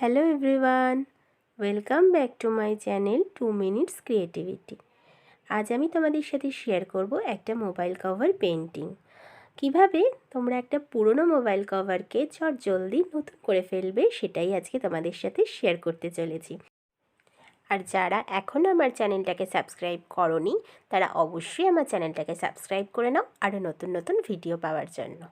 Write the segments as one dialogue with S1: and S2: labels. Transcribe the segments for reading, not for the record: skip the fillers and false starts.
S1: Hello everyone, welcome back to my channel 2 minutes creativity. আজ আমি তোমাদের সাথে শেয়ার করব একটা মোবাইল কভার পেন্টিং। কিভাবে তোমরা একটা পুরনো মোবাইল কভারকে জলদি নতুন করে ফেলবে সেটাই আজকে তোমাদের সাথে শেয়ার করতে চলেছি। আর যারা এখনও আমার চ্যানেলটাকে সাবস্ক্রাইব করোনি তারা অবশ্যই আমার চ্যানেলটাকে সাবস্ক্রাইব করে নাও আরও নতুন নতুন ভিডিও পাওয়ার জন্য।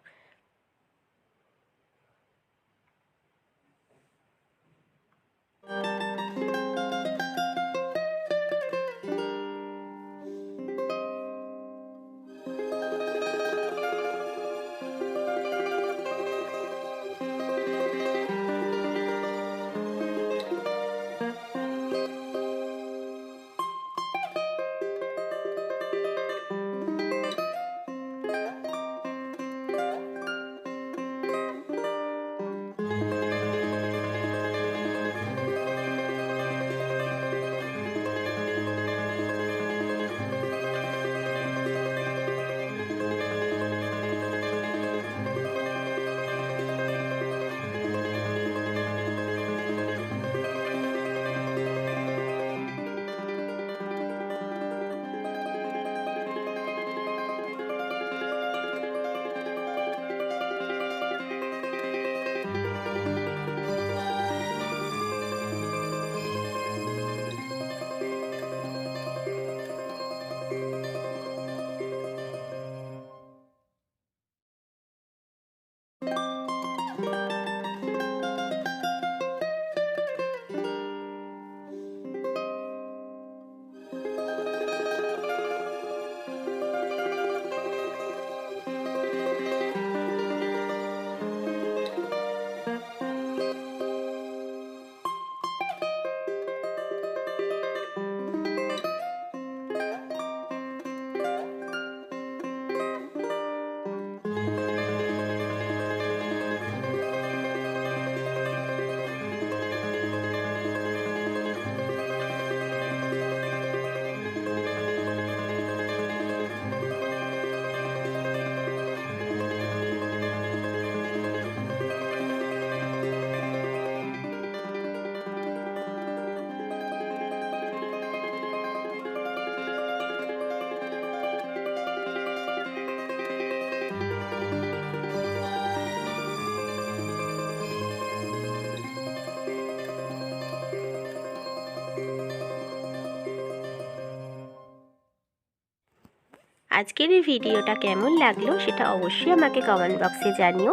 S1: আজকের এই ভিডিওটা কেমন লাগলো সেটা অবশ্যই আমাকে কমেন্ট বক্সে জানিও।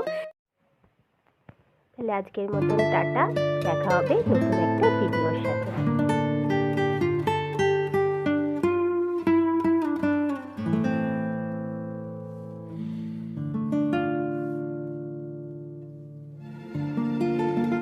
S1: তাহলে আজকের মতন টাটা, দেখা হবে নতুন একটা ভিডিওর সাথে।